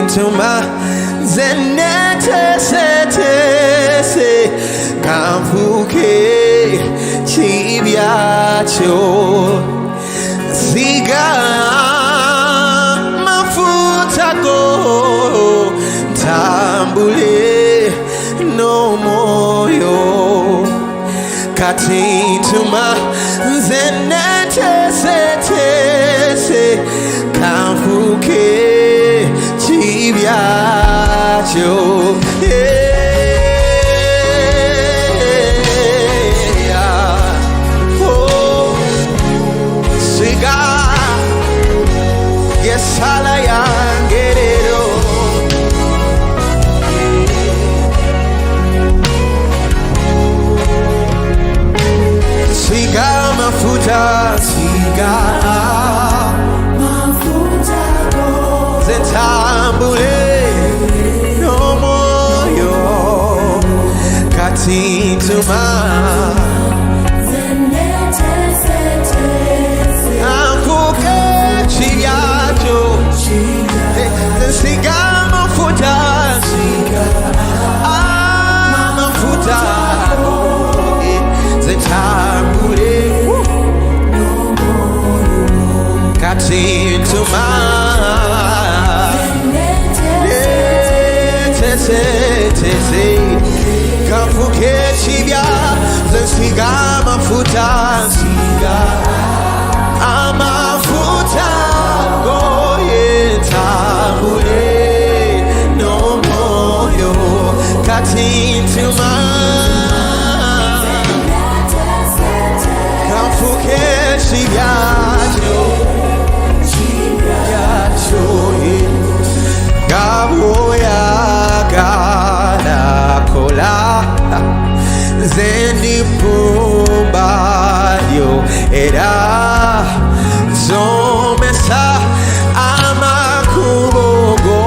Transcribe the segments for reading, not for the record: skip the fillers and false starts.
Katintuma zenete se kamfuke chibiacho siga mafuta go tambule no moyo katintuma zenete se kamfuke chibiacho Amafuta Zentambule no moyo katintuma amfuke chiyacho siga amafuta Zentambule katintuma kamfuke chibia zesiga amafuta amafuta goyetambule no moyo katintuma kamfuke chibia Gaboya gana kola zendi pumba yo era zomesa amakubogo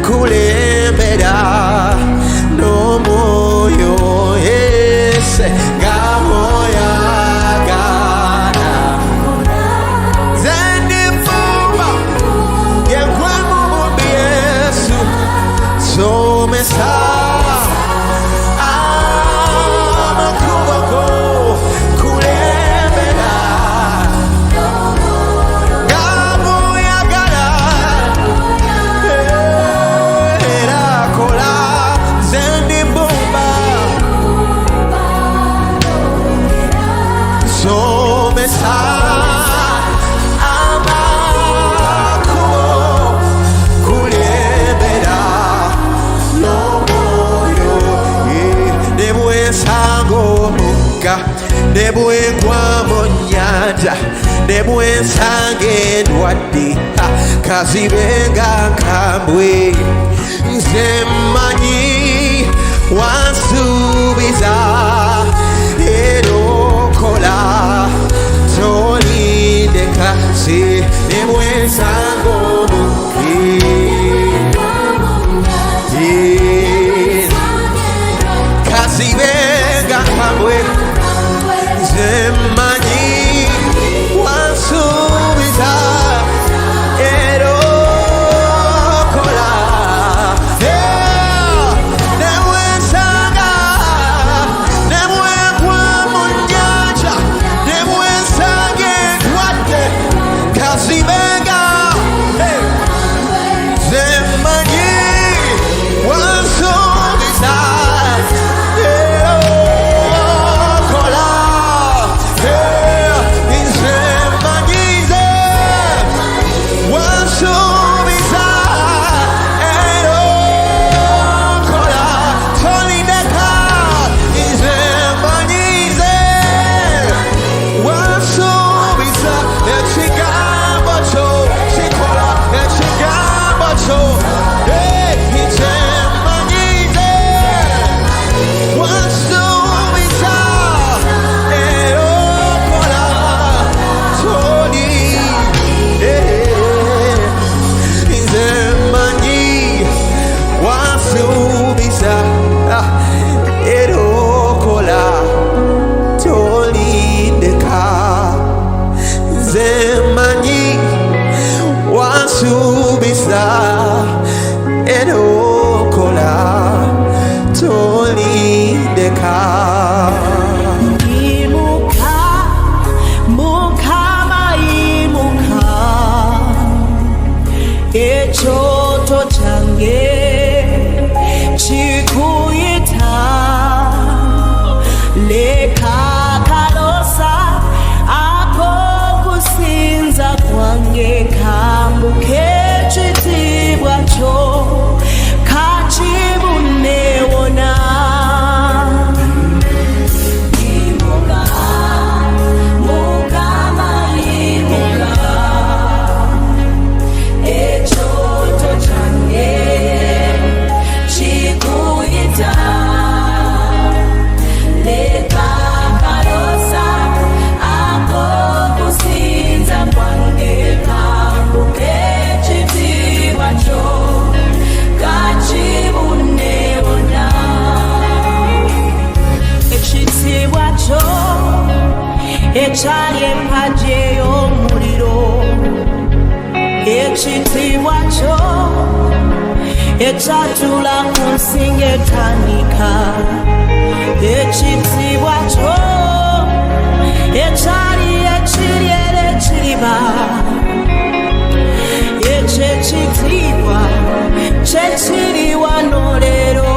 kulembera no moyo ese gaboya gana zendi pumba zomesa amakubogo kulembera gabuyagala era kola zendibumba zomesa Debwe kwa monyanja Debwe sange ndwadi Kazibenga kambwe Nzemanyi wansubiza Erokola Tolideka si Debwe sango muki Kazibenga kambwe Zemanyi wansubiza erokola nemwensanga nemwekwa mu nnyanja nemwensanga endwadde kazibenga zemanyi wansubiza erokola ndeka imuka mukama imuka ekyoto kyange kikuyita leka kalosa akokusinza kwange kambuke ekitiibwa kyo kakibunewona ekyali empagi ey'omuliro ekitiibwa kyo ekyatula ku nsinga etandika ekitiibwa kyo ekyali ekiri era ekiriba ekyo ekitiibwa kyekiri wano leero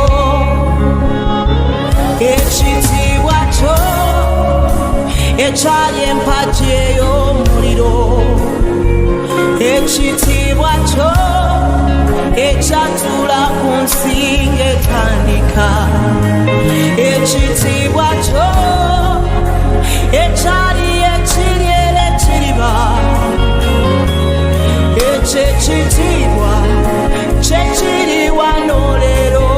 ekitiibwa kyo ekyali empagi ey'omuliro ekitiibwa kyo ekyatula ku nsinga etandika ekitiibwa kyo ekyali ekiri era ekiriba ekyo ekitiibwa kyekiri wano leero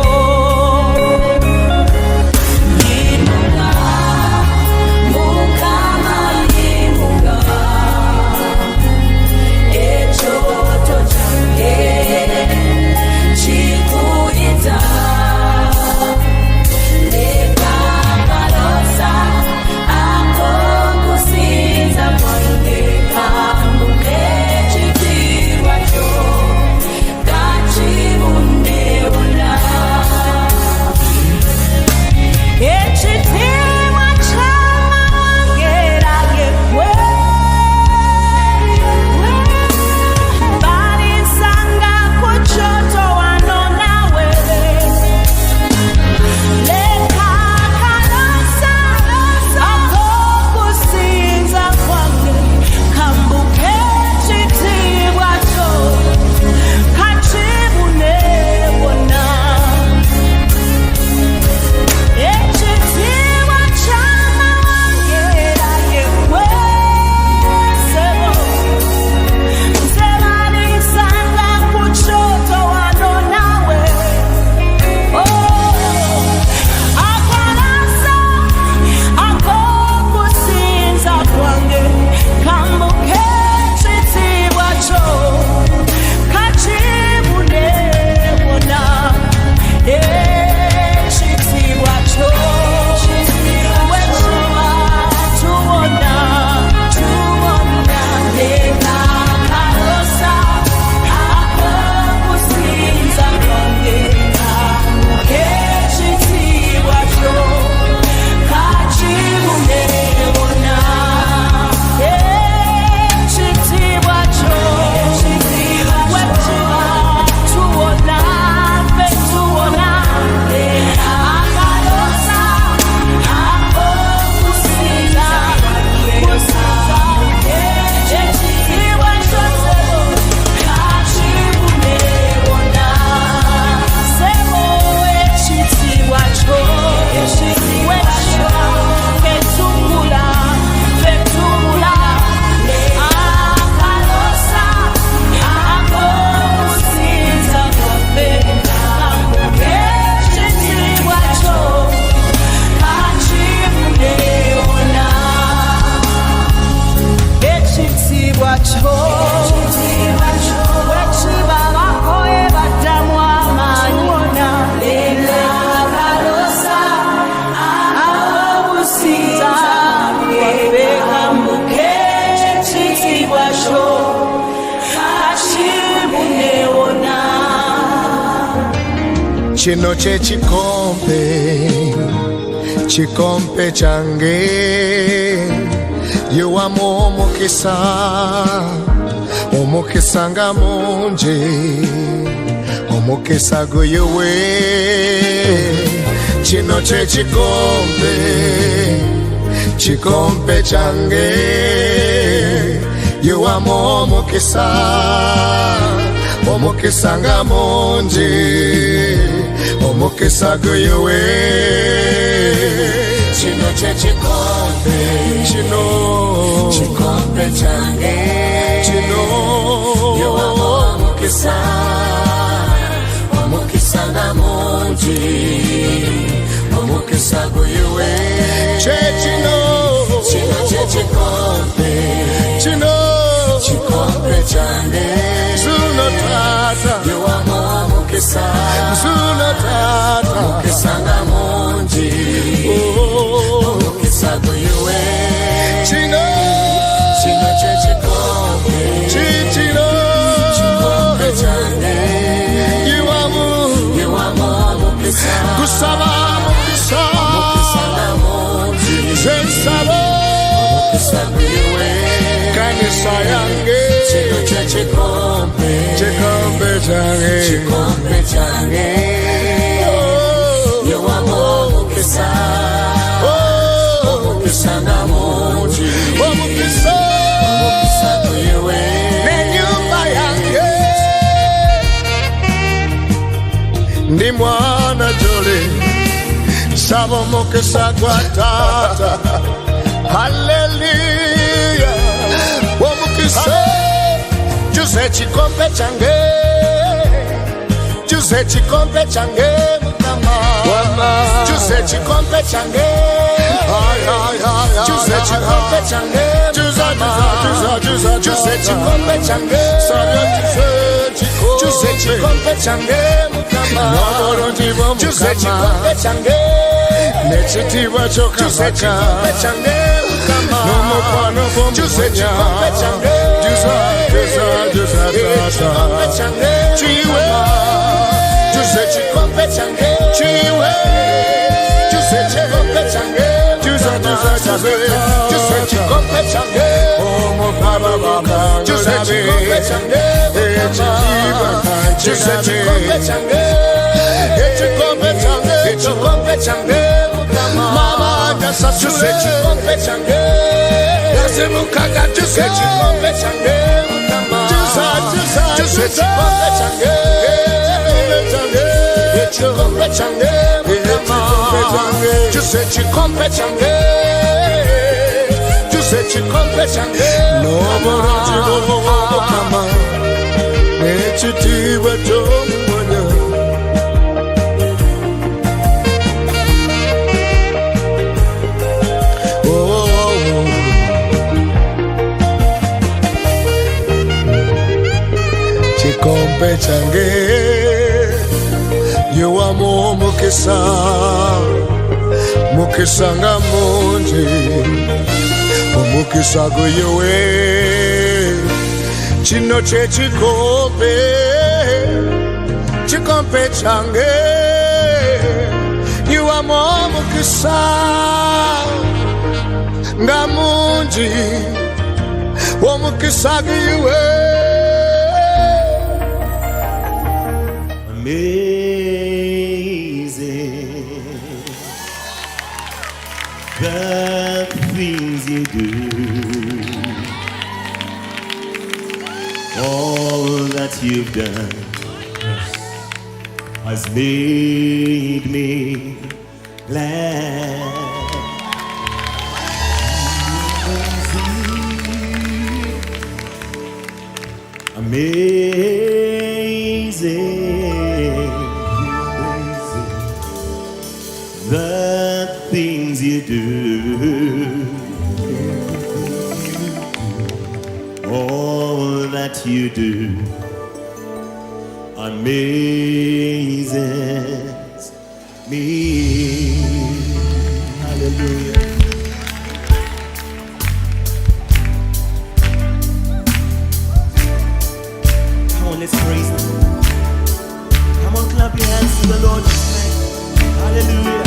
kino kyekikompe Chikompe change Yuamo omukisa Omukisa nga mungi Omukisa guyewe Chino che chikompe Chikompe change Yuamo omukisa Omukisa nga mungi Omukisa guyewe Chino che chikompe Chikompe change Chino Yuamo omukisa Omukisa nga mungi Omukisa guyewe Chino che chikompe Chikompe change Zuno tata Yuamo omukisa Zuno tata Omukisa nga mungi Omukisa guyewe Chino che chikompe Chikompe change Yuamo omukisa Gusaba omukisa Omukisa nga mungi Zensaba Omukisa guyewe Kanisa yange Chino che chikompe change Yuamo omukisa Omukisa nga mungi Omukisa guyewe Nenyumba yange Ndi mwana jole Saba omukisa gwa tata Hallelujah Omukisa Juse chikompe change Juse chikompe change Mukama Juse chikompe change Juse chikompe change Mukama Juse chikompe change Juse chikompe change Mukama Juse chikompe change Nechitiwa choka Juse chikompe change Mukama Juse chikompe change Chikompe change Chiwe Juse chikompe change Chiwe Juse chikompe change Juse chikompe change Omo baba baba Juse chikompe change Juse chikompe change Chikompe change Mama jasa Juse chikompe change Yasemukaga Juse chikompe change Juse chikompe change Chikompe change Juse chikompe change Juse chikompe change No moranji Mukama Nechitiwa chomwanya Chikompe change Yuamo omukisa Mukisa nga mungi Omukisa guyewe Chino che chikompe Chikompe change Yuamo omukisa nga mungi Omukisa guyewe Amazing the things you do, all that you've done has made me glad. Amazing the things you do, all that you do amazes me. Hallelujah. Come on, let's praise Him. Come on, clap your hands to the Lord tonight. Hallelujah.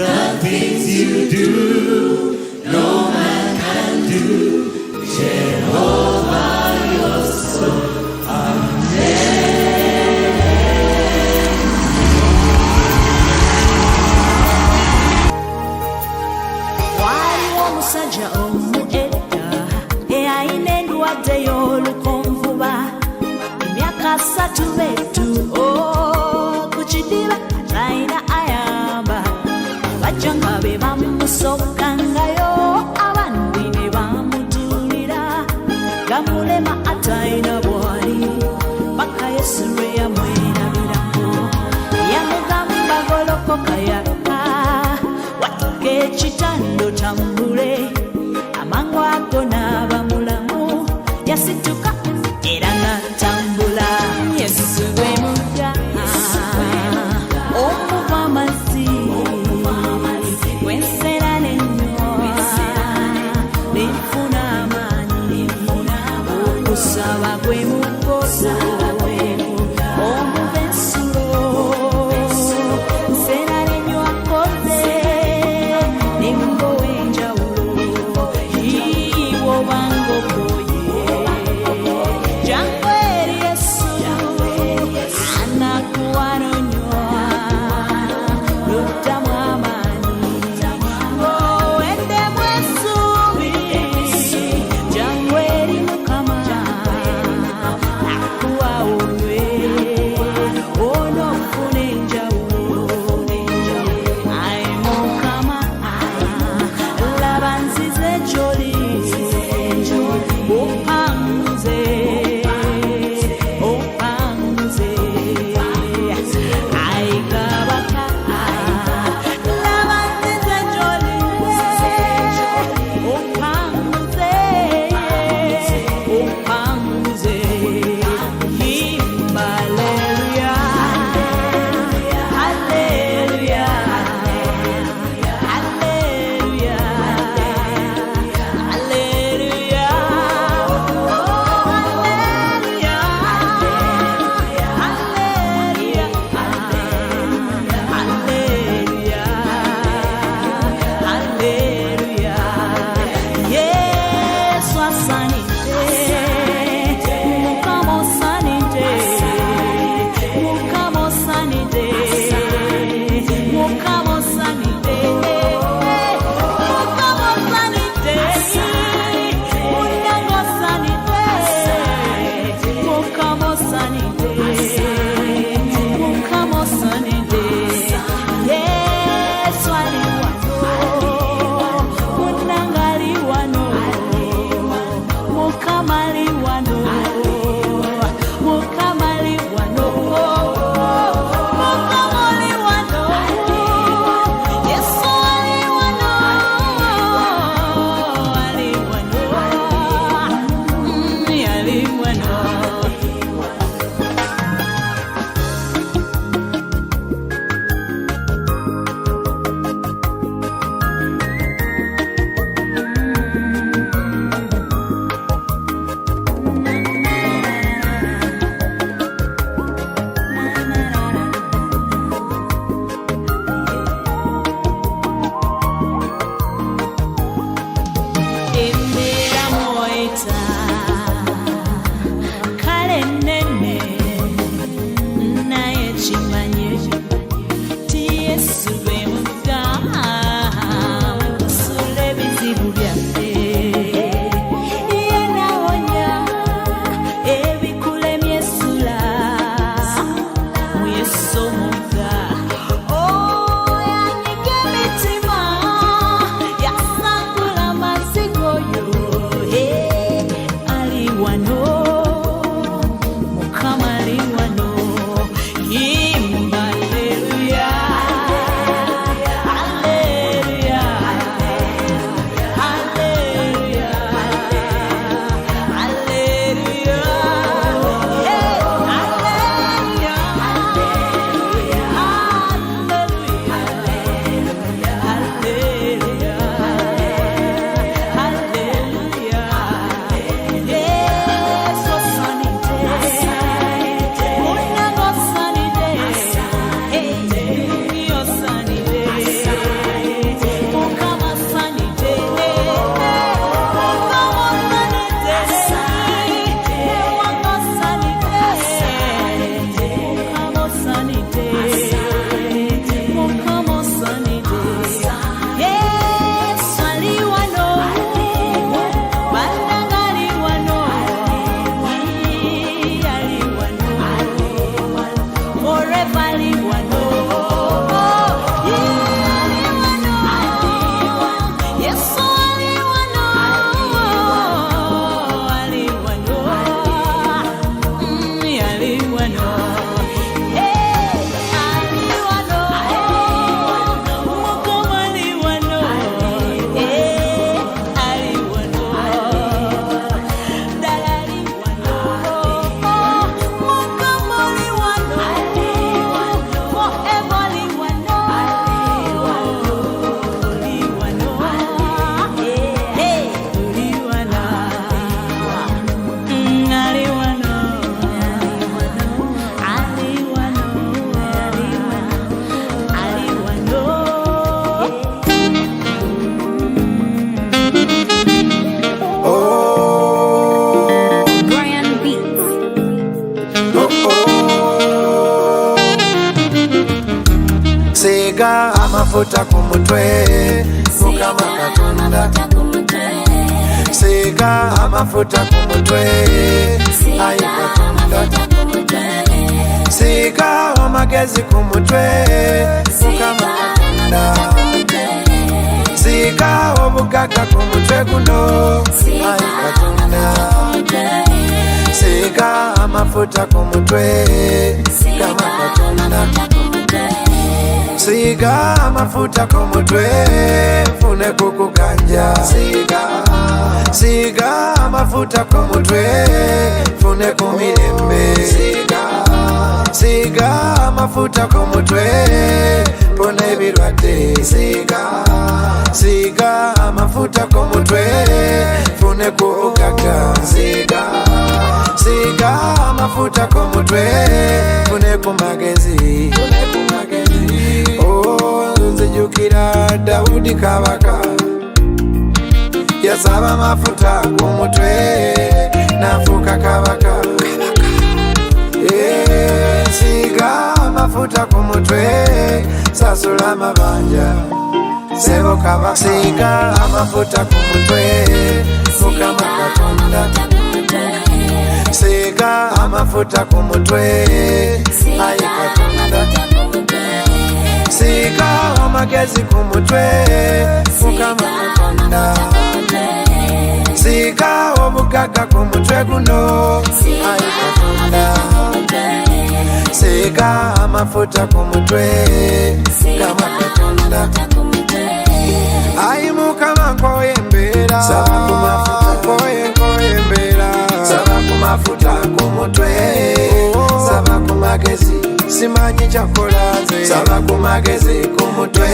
the things you do, no man can do. Jehovah, you're so waliwo omusajja omu edda eyalina endwadde y'olukonvuba emyaka 3 betu ku kidiba talina ayamba bajja nga be bamusokkangayo abandi ne bamutuulira gamulema atalina bwali paka Yesu lwe yamwerabirako yamugamba golokoka yakka watuka ekitando tambule amangu ago n'aba mulamu yasituka era n'atambula. Yesu gwe mugga omuva amazzi wensera n'ennywa nenfuna amaanyi okusaba gwe mugogo omuva ensulo nsera n'ennywa koze nembowa enjawulo yiwo bangokoye jangu eri Yesu anakuwanonywa lutamu amaanyi owendemu essuubi jangu eri Mukama akuwawulwe onofuna enjawulo. Ayi Mukama laba nzize gy'oli opanguze ayi Kabaka laba nzize gy'oli opanguze yimba haleluya haleluya haleluya haleluya haleluya. Yesu asanidde Mukama osanidde Mukama osanidde Mukama osanidde Mukama osanidde Munnange osanidde Mukama osanidde Mukama osanidde. Yesu ali wano munnange ali wano Mukama ali wano Mukama ali wano Mukama ali wano Yesu ali wano ali wano ali wano. Embeera moyita kale nnene naye kimanye ti Yesu gwe mugga kusula ebizibu byaffe ye nawonya ebikulemye essula mu Yesu omugga yanyiga emitima yasangula amazigo yo ali wano Mukama ali wano yimba haleluya amafuta ku mutwe Mukama Katonda siga amafuta ku mutwe ayi Katonda siga amagezi ku mutwe Mukama Katonda siga obugaga ku mutwe guno ayi Katonda siga amafuta ku mutwe Mukama Katonda siga amafuta ku mutwe fune kukuganja siga amafuta ku mutwe fune ku mirembe siga amafuta ku mutwe fune ebirwadde siga amafuta ku mutwe fune ku bugaga siga amafuta ku mutwe fune ku magezi nzijukira Daudi kabaka yasaba amafuta ku mutwe nafuka kabaka siga amafuta ku mutwe sasula amabanja sebo kabaka siga amafuta ku mutwe Mukama Katonda siga amafuta ku mutwe ayi Katonda siga amagezi ku mutwe Mukama Katonda siga obugaga ku mutwe guno ayi Katonda siga amafuta ku mutwe Mukama Katonda ayi Mukama nkoye embeera saba ku mafuta nkoye embeera saba ku mafuta ku mutwe saba ku magezi simanyi kyakola nze saba ku magezi ku mutwe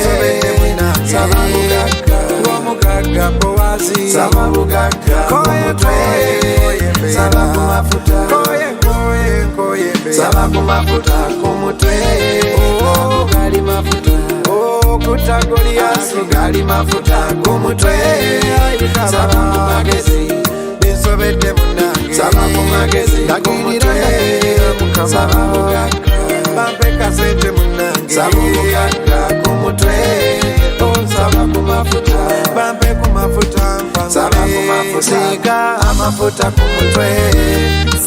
saba bugaga omugaga Bowazi saba bugaga ku mutwe saba ku mafuta saba ku mafuta ku mutwe gali mafuta okuta Goliathi gali mafuta ku mutwe saba ku magezi binsobedde munnange saba ku magezi ku mutwe saba bugaga bampe kasete munnange saba bugaga ku mutwe saba ku mafuta bampe ku mafuta saba ku mafuta siga amafuta ku mutwe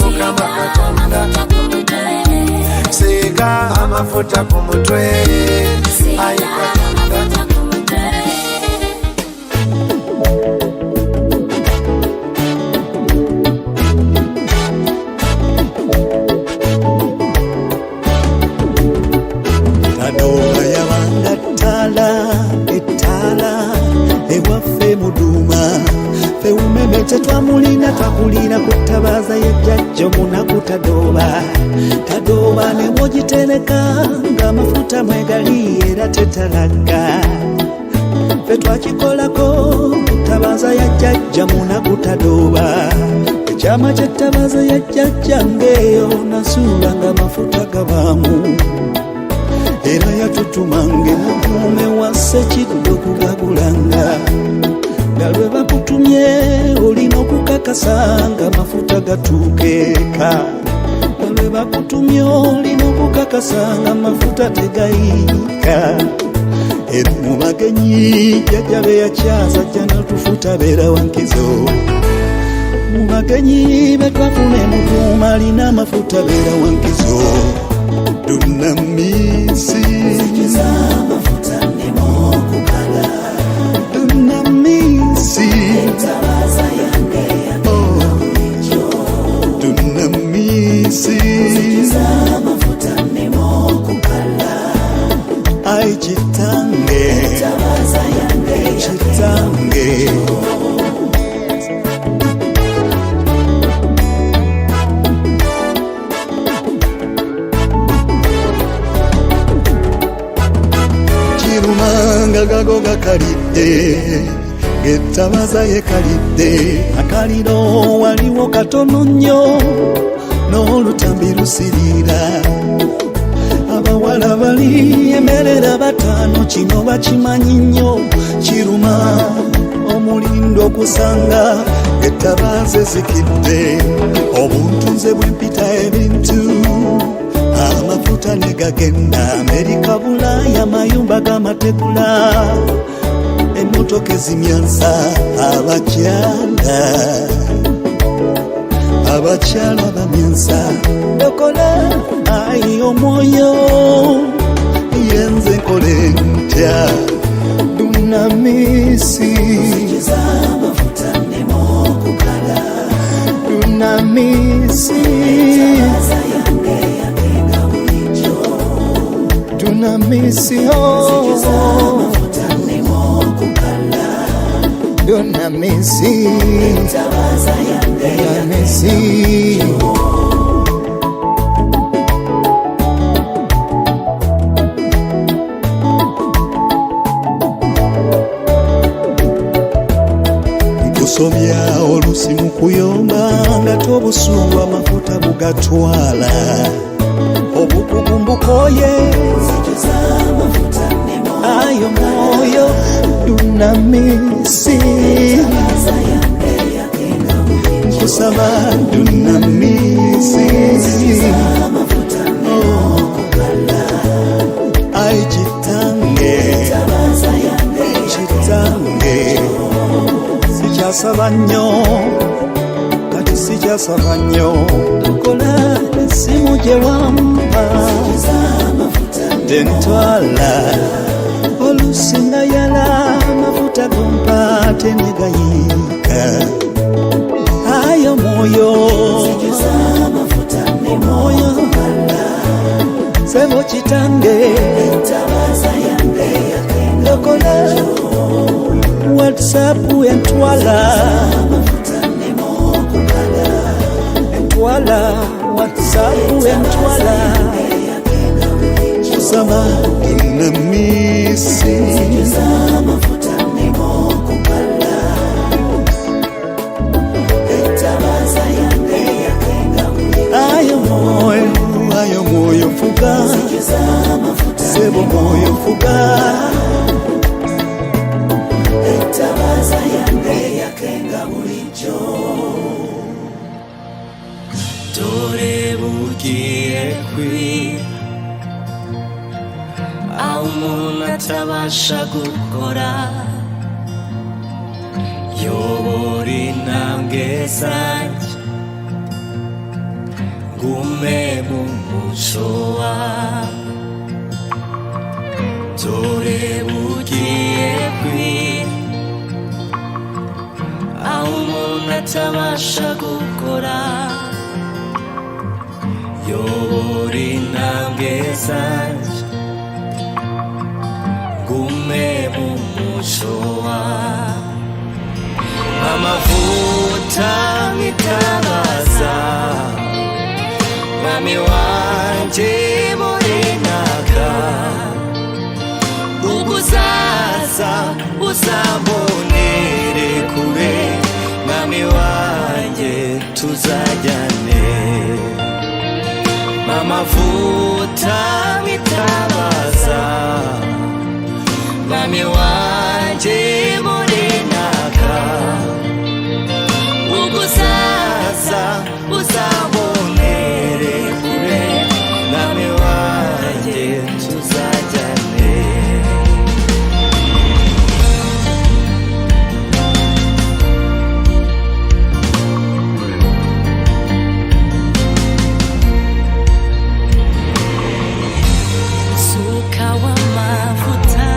Mukama Katonda siga amafuta ku mutwe ayi Katonda Tadoba yabanga ettala ewaffe muduma fe umeme tetwamulina twakulira kutabaza yejjajja omunaku tadoba ne wogitereka ng'amafuta mwegali era tetalaga fe twakikolako kutabaza yajjajja munaku tadoba ekyama ky'ettabaza yajjajja ngeeyo nasuula ng'amafuta gabaamu era yatutumange mukuume wasse kiddo kugagulanga galwe bakutumye olina okukakasa nga amafuta gatuukeeka galwe bakutumye olina okukakasa nga amafuta tegayiika era mu bagenyi jjajja be yakyaza jja natufuta beera wankizo mu bagenyi betwafuna emukuuma alina amafuta beera wankizo Dunamisi mafuta nimo kukala Dunamisi tabaza yange yange Dunamisi mafuta nimo kukala Ai chitange tabaza yange chitange gago gakalidde gettabaza yekalidde akaliro waliwo katono nnyo n'olutambi lusirira abawala bali emerera bataano kino bakimanyi nnyo kiruma omulindo okusanga gettabaza ezikidde obuntunze bwempita ebintu amafuta amafuta negagenda Amerika Bulaya mayumba gamategula emotoka ezimyansa abakyala bamyansa dokola ayi omwoyo yenze nkole ntya dunamisi dunamisi dunamisi dunamisi dunamisi kusomya olusi mu kuyomba nga tobusungu amafuta bugatwala obukugumbukoye ayo moyo dunamisi nkusaba dunamisi ai chitange sikyasaba nnyo kati sikyasaba nnyo dokola esimu gye wampa tentwala olusinga yala amafuta gompa tenegayika ayo moyo moyo sebo kitange dokola WhatsApp entwala WhatsApp entwala kusaba dunamisi ayo moyo fuga sebo moyo fuga etabaza yange yakenga bulijjo torebukiye kwi aho umuntu atabasha gukora yobora intambwe zanjye ngume mu muco wawe torebukiye kwi aho umuntu atabasha gukora yobora intambwe zanjye ngume mu muco wawe amavuta nkitabaza mwami wanje murinaka uguzaza uzabonere kure mwami wanje tuzajyane amavuta nkitabaza mwami wanje murinaka uguzaza uzabonere kure mwami wanje tuzajyane suka w'amavuta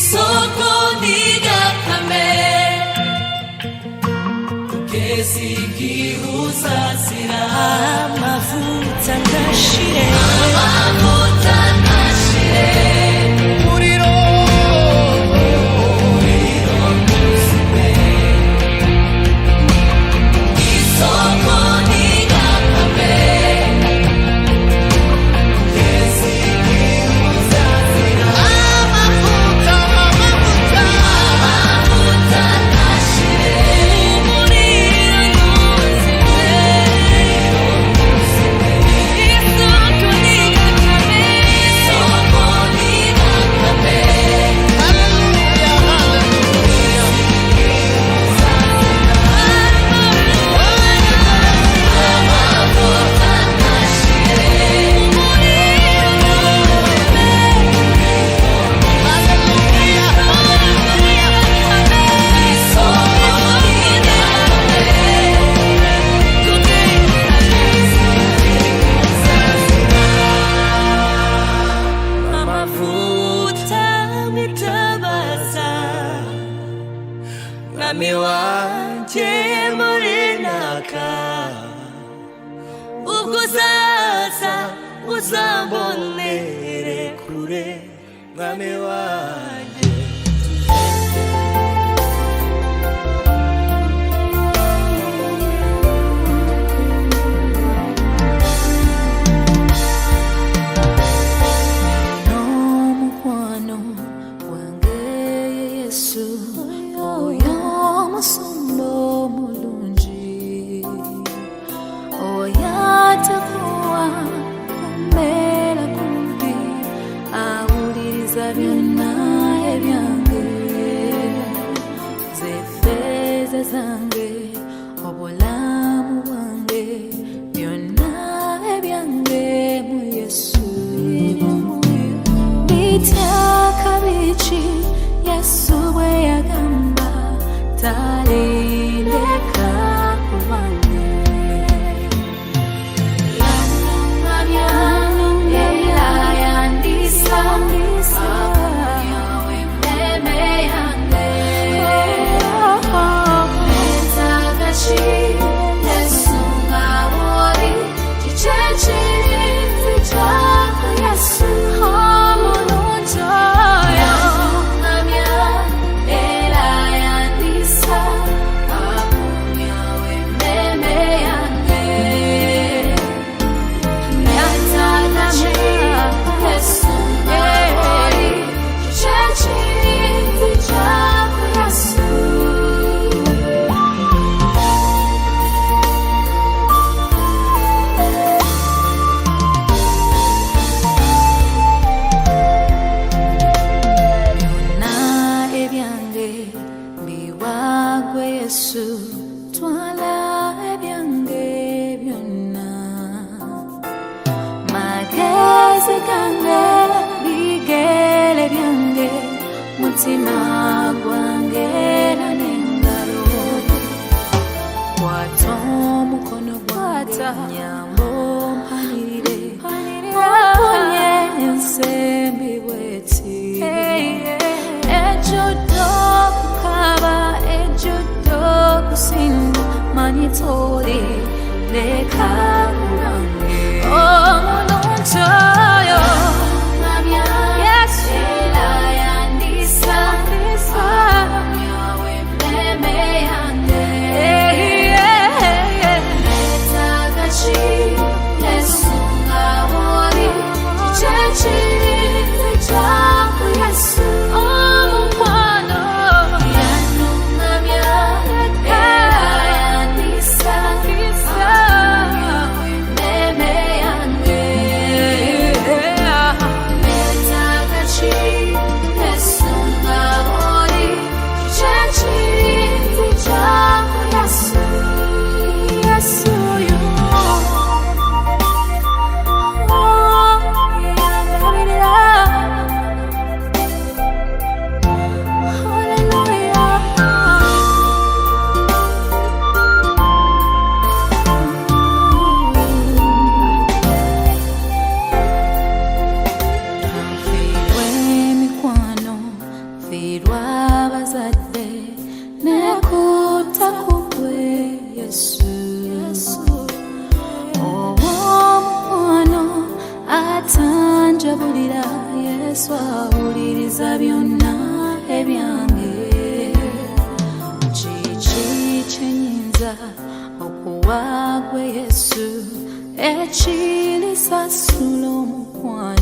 isoko ntigakame kugeza igihe uzazira amavuta ntashire umuriro ntuzime isoko ntigakame kugeza igihe uzazira amavuta ntashire umuriro ntuzime isoko ntigakame Amafuta mitabaza Mwami wanje murinaka ubwo uzaza uzambonere kure Mwami wanje n'omukwano gwange Yesu oyo musumba omulungi oyo atakuwa kumbeera kumpi awuliriza byonna ebyange zeffeeza zange obulamu bwange byonna ebyange mu Yesu bityaka biki Yesu bwe yagamba talindeka kubange yanungamya yandisa akunyawe mmeme yange nezagashi Yesu ngabori kice kirinzi kyako Yesu omulungi oyo yanungamya era yandisa akunyawe mmeme yange yatagashi Yesu ngabori kice kirinzi kyako Yesu byonna ebyange biwagwe Yesu twala ebyange byonna magezi gange bigere byange mutima gwange na n'engalo kwata omukono gwata nyambo mpanire oponye ensembi bweti ejjudde okukaba ejjudde okusinda manyi toli leka kubange omulungi oyo Yesu era yandisa akunyawe mmeme yange netagashi Yesu ngabori kice kirinzi kyako Yesu omukwano yanungamya era yandisa akunyawe mmeme yange kufiirwa abazadde nekutta kugwe Yesu owomukwano atanjabulira Yesu awuliriza byonna ebyange kiki kyenyinza okuwa gwe Yesu ekirisasula omukwano